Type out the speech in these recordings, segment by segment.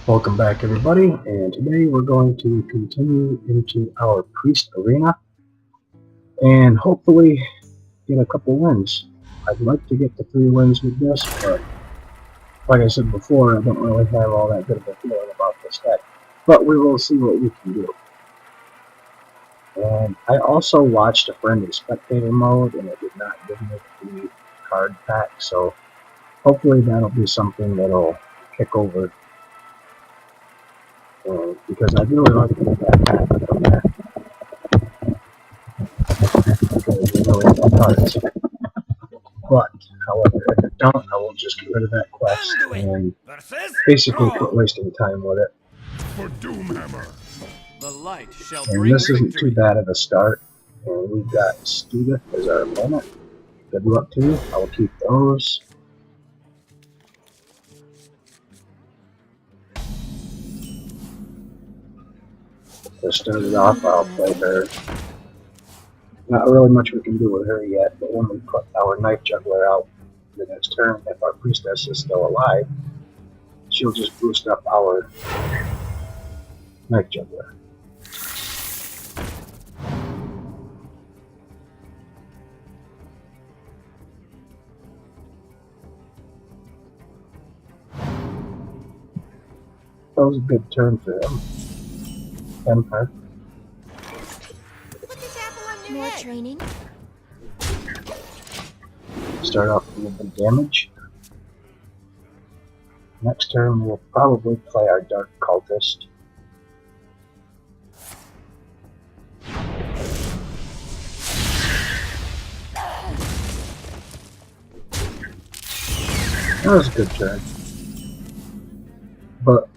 Welcome back everybody, and today we're going to continue into our priest arena and hopefully get a couple wins. I'd like to get to 3 wins with this, but like I said before, I don't really have all that good of a feeling about this deck. But we will see what we can do. And I also watched a friend in spectator mode, and it did not give me the card pack, so hopefully that'll be something that'll kick over. Because I'd really like to get that pack from there. Because we really have cards. But, however, if it don't, I will just get rid of that quest and basically quit wasting time with it. For Doomhammer. The light shall And bring this isn't victory. too bad of a start. And we've got Studith as our opponent. Good luck to you. I will keep those. To start it off, I'll play her. Not really much we can do with her yet, but when we put our Knife Juggler out the next turn, if our Priestess is still alive, she'll just boost up our Knife Juggler. That was a good turn for him. And her. More training. Start off with a little bit of damage. Next turn we'll probably play our Dark Cultist. That was a good turn. But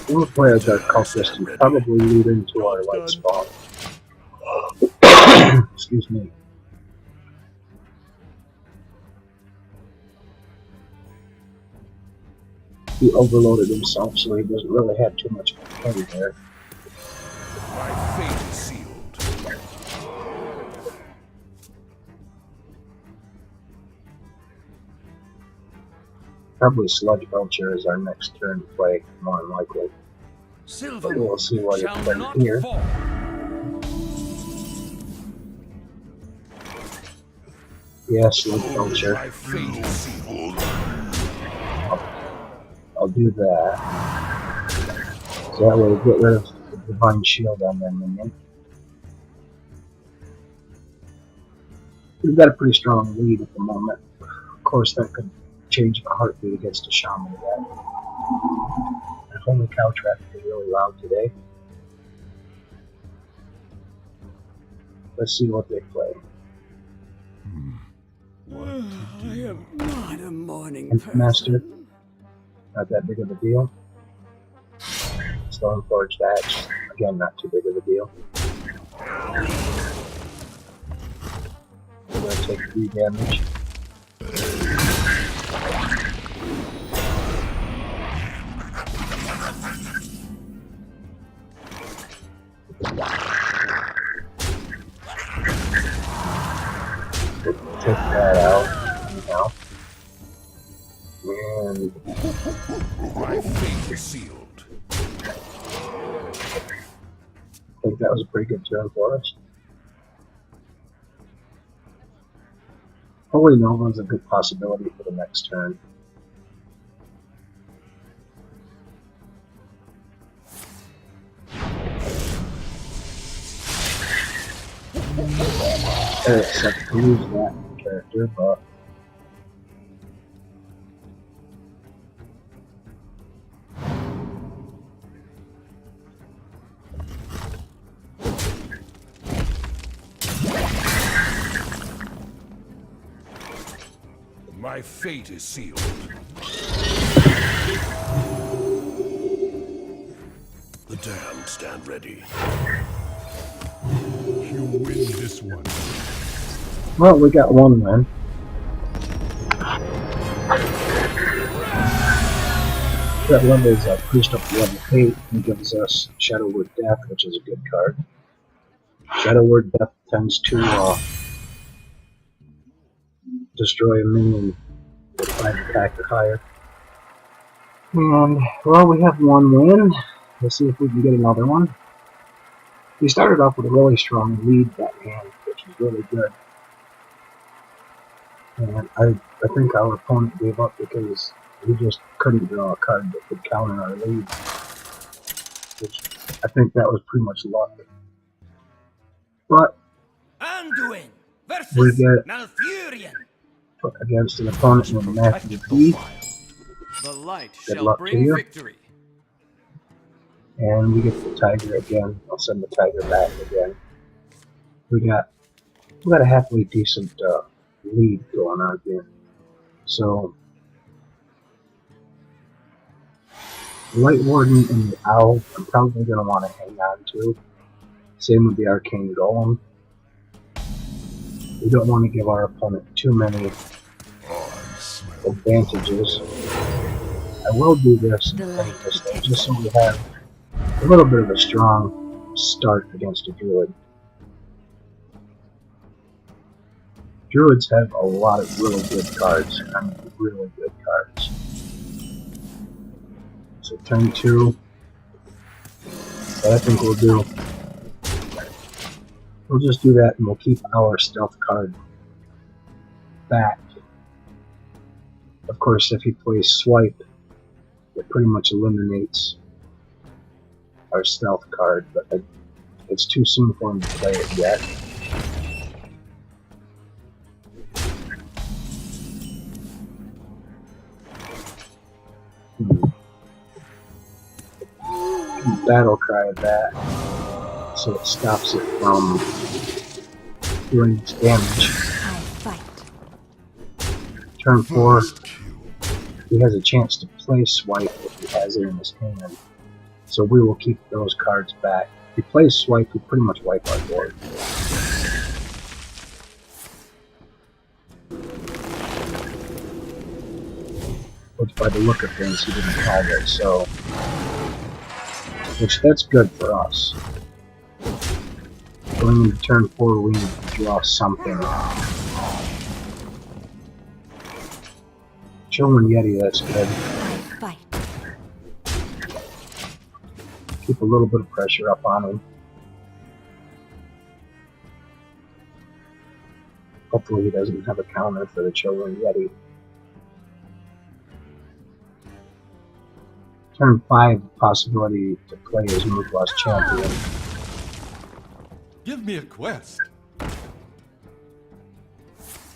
we'll play our Dark Cultist and probably lead into our Light Spawn. Excuse me. He overloaded himself, so he doesn't really have too much play there. My fate is sealed. Probably Sludge Belcher is our next turn play, more than likely. Silver We'll see what shall it's not here. fall. Yeah, Sludge Belcher. My fate is sealed. I'll do that. So that way we'll get rid of the Divine Shield on their minion. We've got a pretty strong lead at the moment. Of course, that could change in a heartbeat against a Shaman again. And holy cow, traffic is really loud today. Let's see what they play. I am not a morning Imp person. Master. Not that big of a deal. Stoneforged Axe. Again, not too big of a deal. We're going to take 3 damage. Take that out now. And My fate is sealed. I think that was a pretty good turn for us. Holy Nova is a good possibility for the next turn. Except to lose that character, but My fate is sealed. The damned stand ready. You win this one. well, we got 1 win. That levels our priest up to level 8 and gives us Shadow Word Death, which is a good card. Shadow Word Death tends to destroy a minion with 5 attack or higher. And, well, we have one win. Let's see if we can get another one. We started off with a really strong lead that hand, which is really good. And I think our opponent gave up because he just couldn't draw a card that could counter our lead. Which I think that was pretty much luck. But Anduin we versus get Malfurion. put against an opponent named Matthew P. The light Good shall luck to bring you. victory. And we get the tiger again. I'll send the tiger back again. We got a halfway decent lead going on here. So Light Warden and the Owl I'm probably gonna want to hang on to. Same with the Arcane Golem. We don't want to give our opponent too many advantages. I will do this and play this though, just so we have a little bit of a strong start against a druid. Druids have a lot of really good cards. I mean, really good cards. So turn 2. What I think we'll do, we'll just do that and we'll keep our stealth card back. Of course, if he plays Swipe, it pretty much eliminates our stealth card, but it's too soon for him to play it yet. Battle cry that, so it stops it from doing its damage. Turn 4, he has a chance to play Swipe if he has it in his hand, so we will keep those cards back. If he plays Swipe, we pretty much wipe our board. Which by the look of things, he didn't have it, so that's good for us. Going into turn 4, we need to draw something. Children Yeti, that's good. Keep a little bit of pressure up on him. Hopefully he doesn't have a counter for the Children Yeti. Turn 5, possibility to play as Muthla's champion. Give me a quest.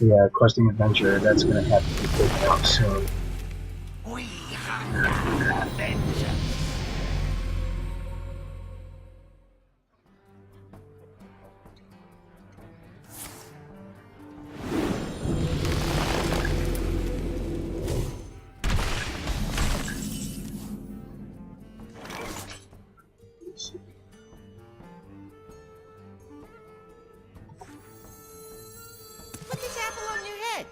Yeah, questing adventure, that's gonna have to be taken out soon. We hunger vengeance. Put this apple on your head.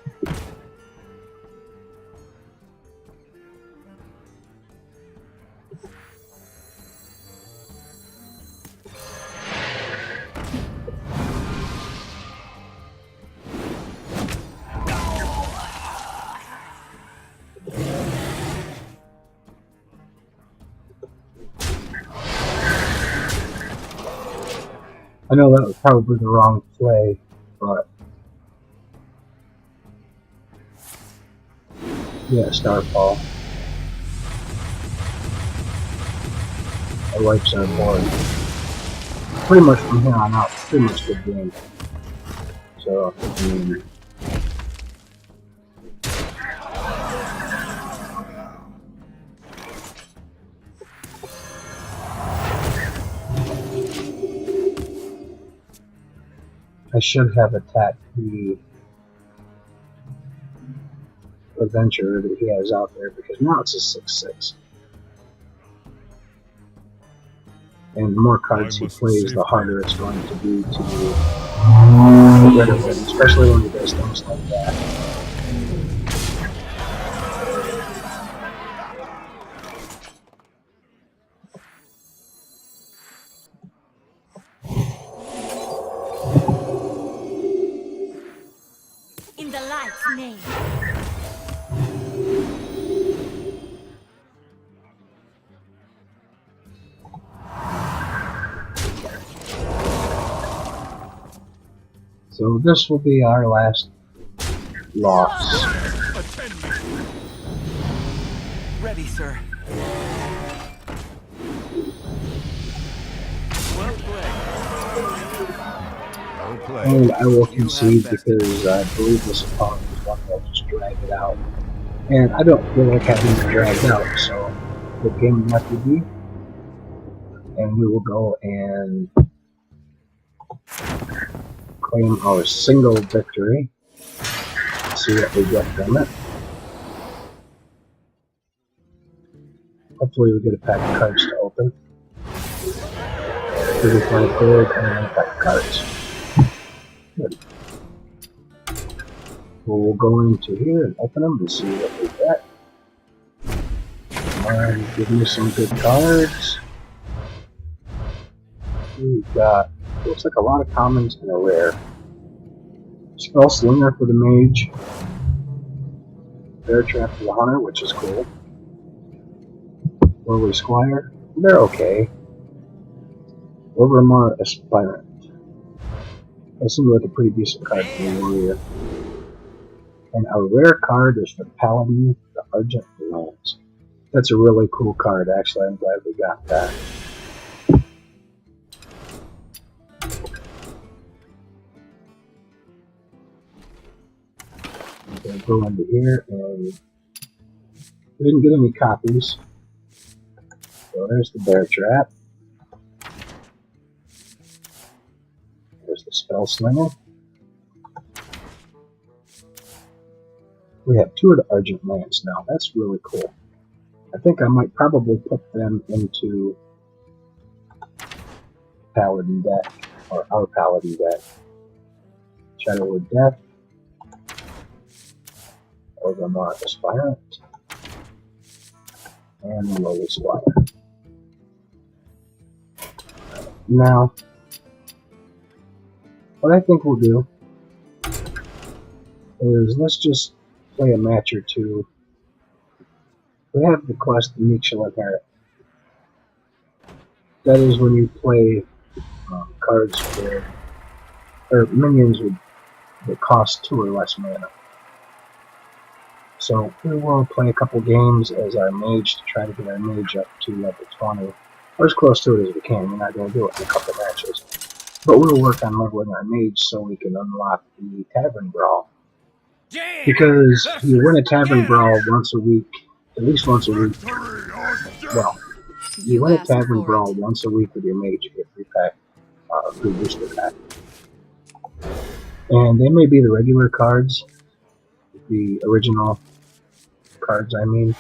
I know that was probably the wrong play, but yeah, Starfall. It wipes our board. Pretty much from here on out, pretty much good game. So, I mean, I should have attacked the adventurer that he has out there because now it's a 6/6. And the more cards he plays, the harder it's going to be to get rid of him, especially when he does things like that. In the light's name. So this will be our last loss. Attend me. Ready, sir. Well played. Well played. And I will You concede have bested. because I believe this opponent is one that will just drag it out. And I don't feel like having it dragged out, so good game left to be. And we will go and claim our single victory. See what we get from it. Hopefully we get a pack of cards to open. 35 gold and then a pack of cards. Good. Well, we'll go into here and open them and see what we get. And give me some good cards. We've got, looks like a lot of commons and a rare. Spell Slinger for the mage. Bear Trap for the hunter, which is cool. Lowly Squire, they're okay. Overmar Aspirant. That seems like a pretty decent card for the warrior. And our rare card is the Paladin, the Argent Lance. That's a really cool card, actually. I'm glad we got that. We'll go into here and we didn't get any copies. So there's the Bear Trap. There's the Spell Slinger. We have two of the Argent Lance now. That's really cool. I think I might probably put them into Paladin deck, or our Paladin deck. Shadow of Death. Overmar Aspirant. And Lowly Squire. Now, what I think we'll do is let's just play a match or two. We have the quest Meek Shall Inherit. That is when you play cards for, or minions that cost 2 or less mana. So we will play a couple games as our mage to try to get our mage up to level 20. Or as close to it as we can. We're not going to do it in a couple matches. But we'll work on leveling our mage so we can unlock the Tavern Brawl. Because you win a Tavern Brawl once a week, at least once a week. Well, you win a Tavern Brawl once a week with your mage. You get a free booster pack. And they may be the regular cards, the original cards, I mean.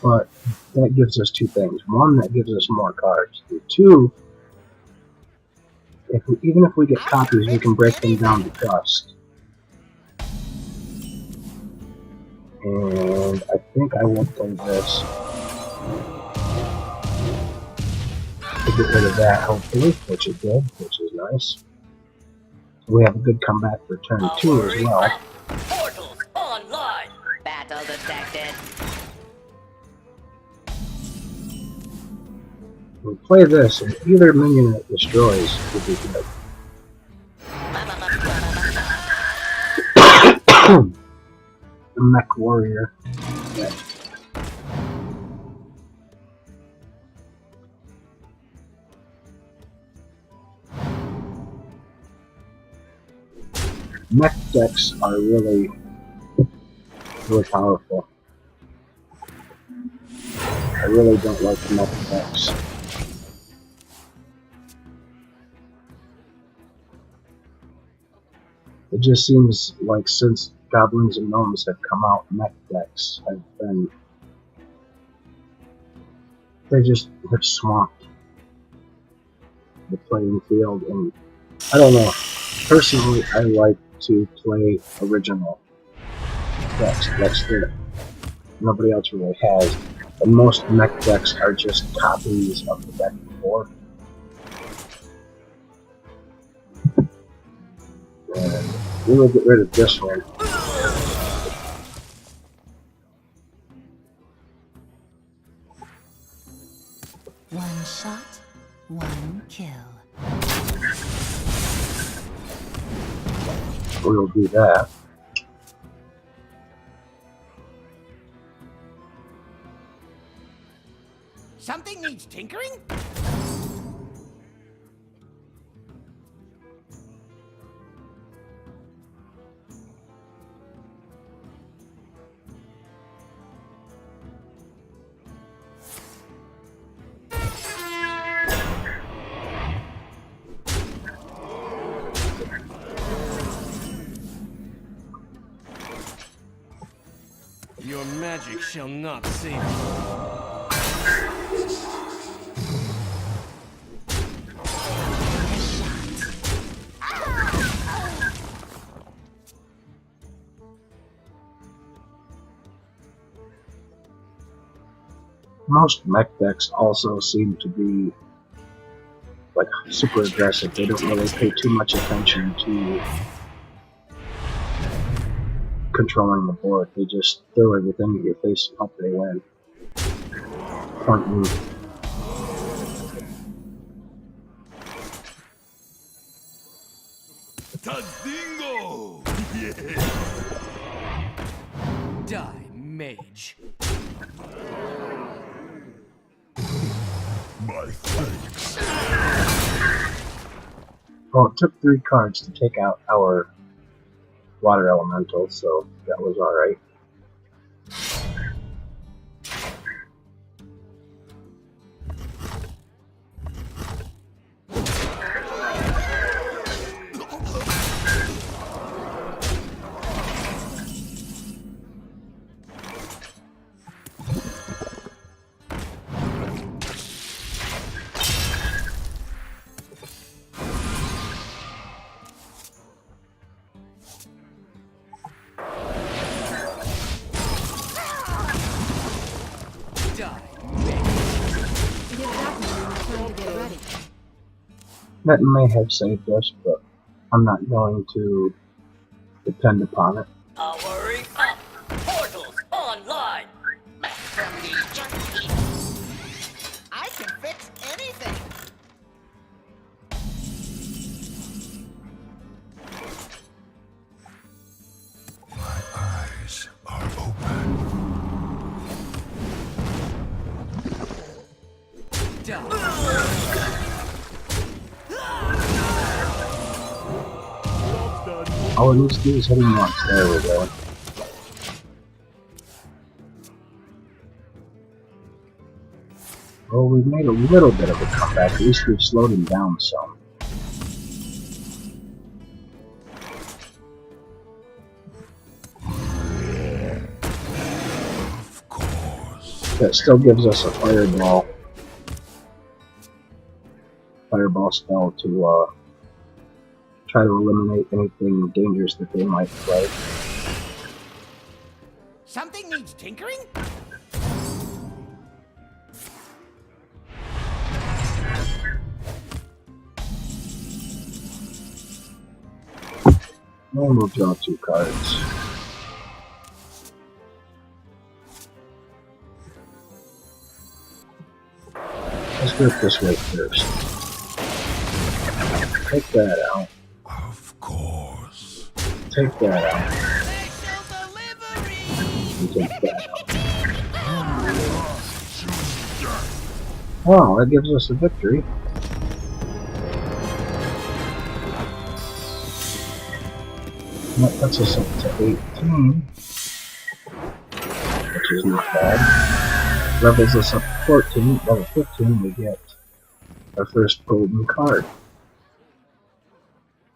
But that gives us two things. One, that gives us more cards. And two, even if we get copies, we can break them down to dust. And I think I will play this to get rid of that, hopefully, which it did, which is nice. We have a good comeback for turn 2 as well. Portals online. Battle detected. We play this, and either minion it destroys would be good. The Mech Warrior. Yeah. Mech decks are really powerful. I really don't like mech decks. It just seems like since Goblins and Gnomes have come out, mech decks have been... They just have swamped the playing field, and I don't know. Personally, I like to play original decks. That's that nobody else really has. And most mech decks are just copies of the deck before. And we will get rid of this one. One shot, one kill. We'll do that. Something needs tinkering? Your magic shall not save you. Most mech decks also seem to be like super aggressive. They don't really pay too much attention to controlling the board. They just throw everything at your face and hope they win. Point move. Tadingo! Die, mage. My thanks. Well, it took 3 cards to take out our water elemental, so that was alright. That may have saved us, but I'm not going to depend upon it. Powering up. Portals online. Back from the junkie. I can fix anything. My eyes are open. All it needs to do is hitting once. There we go. Well, we've made a little bit of a comeback. At least we've slowed him down some. Of course. That still gives us a fireball spell to try to eliminate anything dangerous that they might play. Something needs tinkering? And we'll draw 2 cards. Let's go this way first. Take that out. Of course. Take that out. Special delivery! And take that out. Wow, that gives us a victory. And that puts us up to 18, which is not bad. Levels us up to 14. Level 15, we get our first golden card.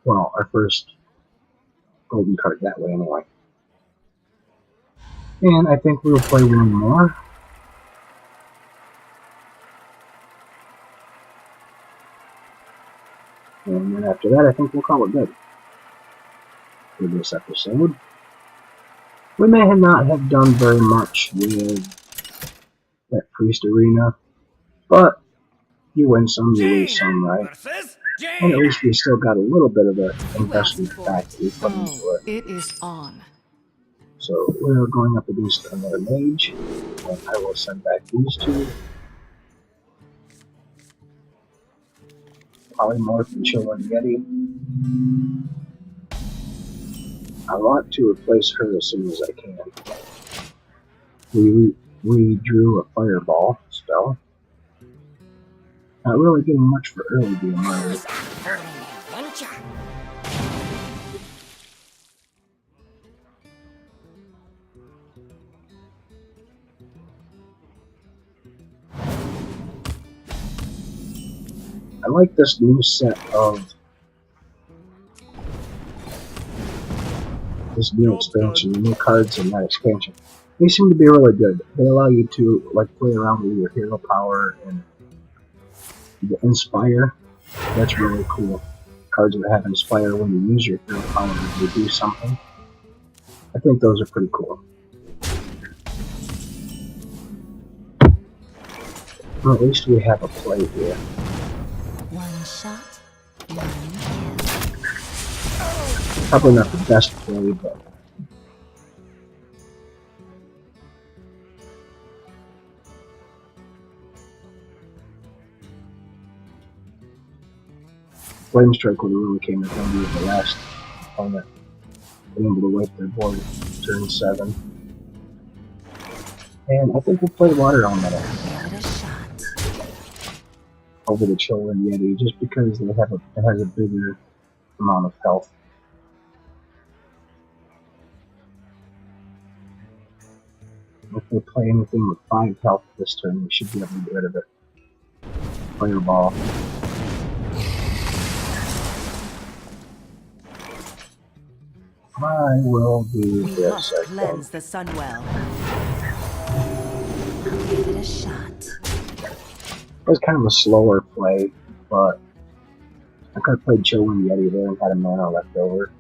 Well, our first golden card that way, anyway. And I think we'll play one more. And then after that, I think we'll call it good for this episode. We may not have done very much with that priest arena, but you win some, you lose some, right? Versus And at Jane! least we still got a little bit of the investment back that we put into Oh, it. it is on. So we're going up against another mage, and I will send back these 2. Polymorph and Children Yeti. I want to replace her as soon as I can. We drew a fireball spell. Not really getting much for early game, are we? Who's up for an adventure? I like this new set of this new expansion, the new cards in that expansion. They seem to be really good. They allow you to like play around with your hero power and the inspire. That's really cool. Cards that have inspire when you use your hero power to do something. I think those are pretty cool. Well, at least we have a play here. One shot, one kill. Probably not the best play, but Flame Strike would have really came in handy with the last opponent being able to wipe their board turn 7. And I think we'll play Water Elemental Give it a shot. over the Children Yeti just because it has a bigger amount of health. If they play anything with 5 health this turn, we should be able to get rid of it. Fireball. I will do We this. must I think. cleanse the Sunwell. Give it a shot. It was kind of a slower play, but I could have played Children Yeti there and had a mana left over.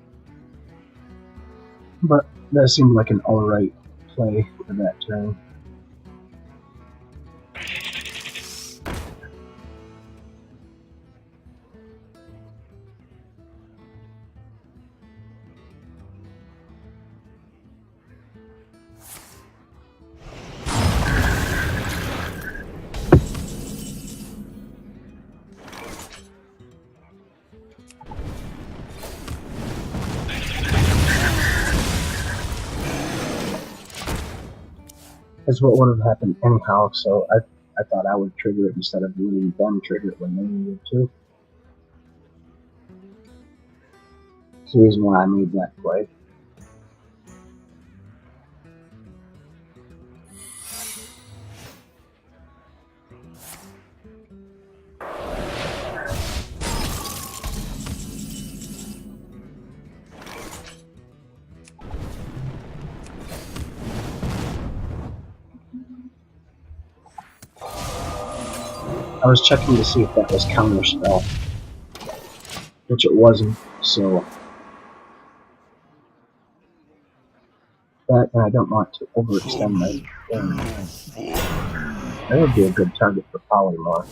But that seemed like an alright play for that turn. That's what would have happened anyhow, so I thought I would trigger it instead of letting them trigger it when they needed to. That's the reason why I made that play. I was checking to see if that was counterspell, which it wasn't, so that, and I don't want to overextend my thing. That would be a good target for Polymorph.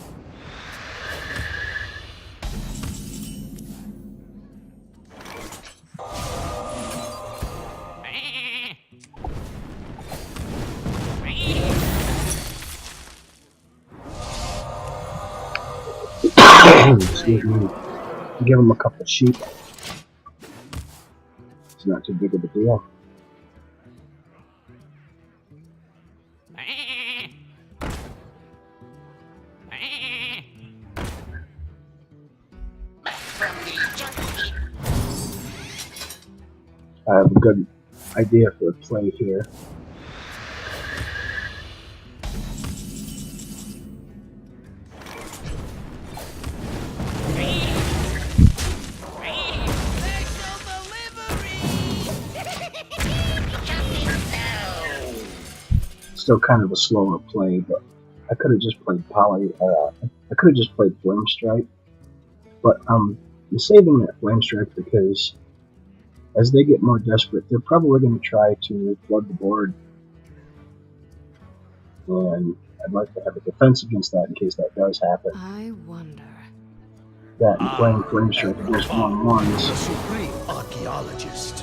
Excuse me. Give him a couple sheep. It's not too big of a deal. I have a good idea for a play here. Still kind of a slower play, but I could have just played I could have just played Flame Strike, but I'm saving that Flame Strike because as they get more desperate, they're probably going to try to flood the board, and I'd like to have a defense against that in case that does happen. I wonder. That and playing Flame Strike against 1/1s. Supreme archaeologist.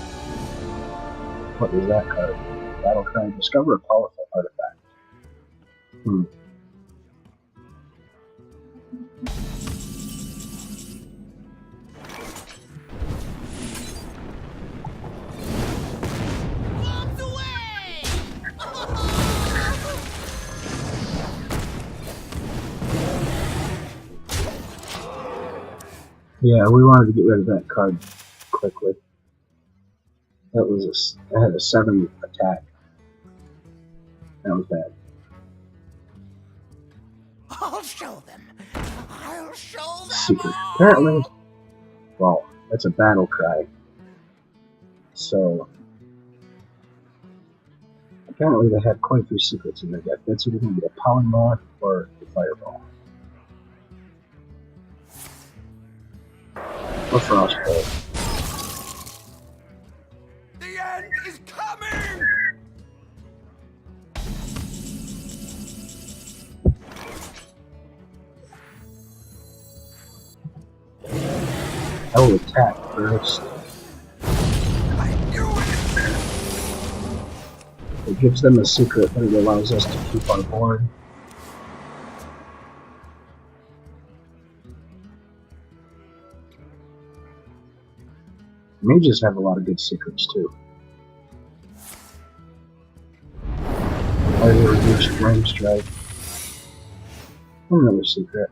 What is that card? Battle cry. Discover a powerful artifact. Yeah, we wanted to get rid of that card quickly. That had a 7 attack. That was bad. I'll show them. I'll show them Secret. all. Apparently, well, that's a battle cry. So, apparently they have quite a few secrets in their deck. That's either going to be a polymorph or a fireball. Or frostbolt. The end is coming. I will attack first. I knew it. It gives them a secret, but it allows us to keep our board. Mages have a lot of good secrets too. Already reduced flame strike. Another secret.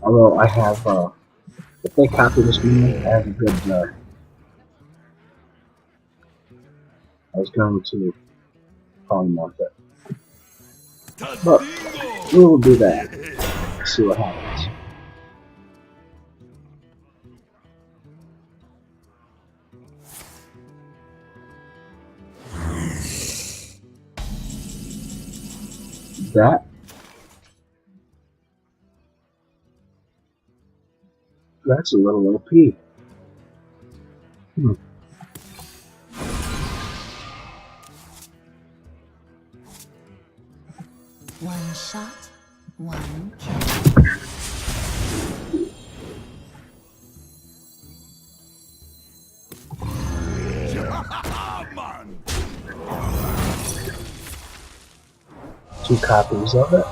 Although I have, if they copy this meme, I have a good, I was going to polymorph it. But we will do that. See what happens. That's a little OP. One shot, one kill. Man. 2 copies of it.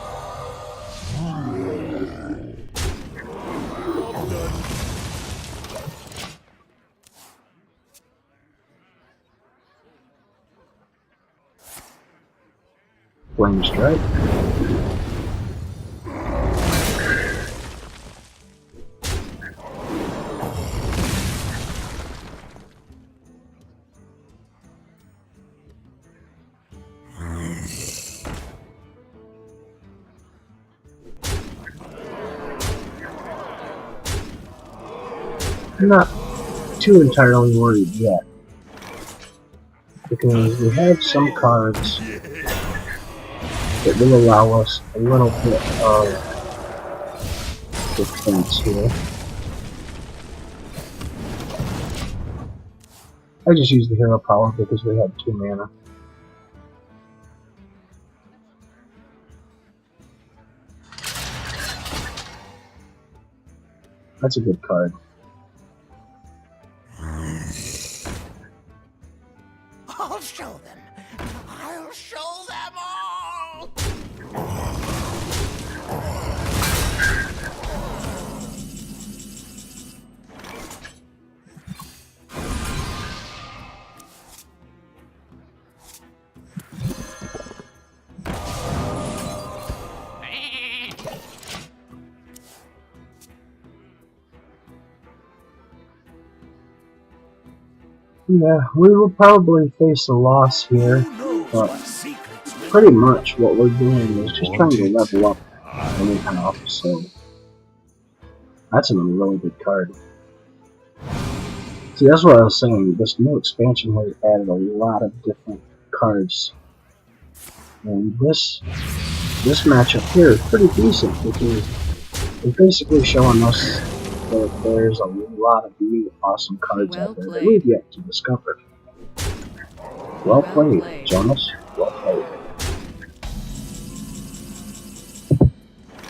Flame strike. I'm not too entirely worried yet, because we have some cards that will allow us a little bit of defense here. I just used the hero power because we had 2 mana. That's a good card. I'll show them. I'll show them all. Yeah, we will probably face a loss here, Who knows but what secrets will pretty much what we're doing is just trying to level up anyhow, so that's a really good card. See, that's what I was saying, this new expansion has added a lot of different cards, and this matchup here is pretty decent because it's basically showing us that there's a lot of new awesome cards Well out there that played. we've yet to discover. Well played, Jonas. Well played.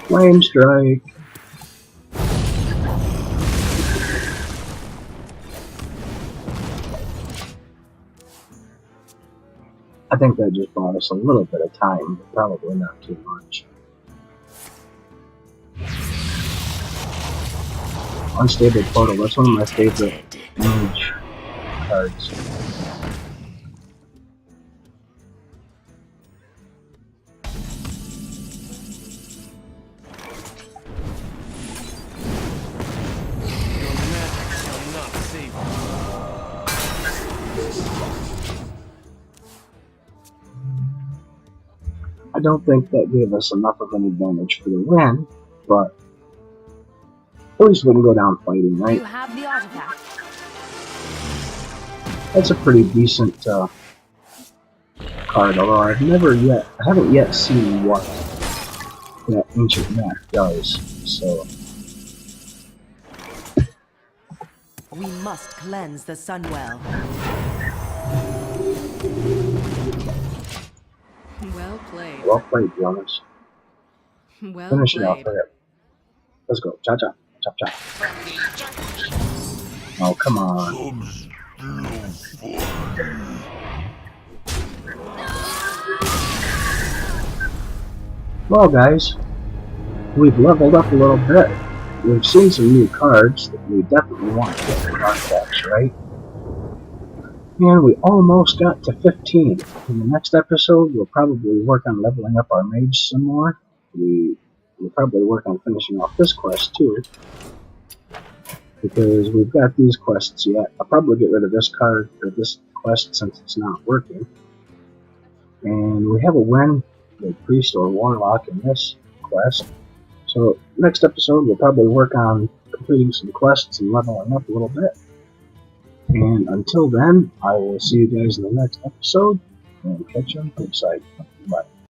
Flame strike. I think that just bought us a little bit of time, but probably not too much. Unstable Portal, that's one of my favorite mage cards. I don't think that gave us enough of an advantage for the win, but at least we can go down fighting, right? You have the artifact. That's a pretty decent card, although I haven't yet seen what that ancient map does, so We must cleanse the Sunwell. Well played. well played, Jonas. Well Finish it off played. there. Let's go. Cha-cha. Chop-chop. From the junkie. Oh, come on. I'm still funny. Well, guys, we've leveled up a little bit. We've seen some new cards that we definitely want to get in our decks, right? And we almost got to 15. In the next episode, we'll probably work on leveling up our mage some more. We'll probably work on finishing off this quest, too. Because we've got these quests yet. I'll probably get rid of this card, or this quest, since it's not working. And we have a win, the priest or warlock, in this quest. So next episode we'll probably work on completing some quests and leveling up a little bit. And until then, I will see you guys in the next episode and catch you on the flip side. Bye.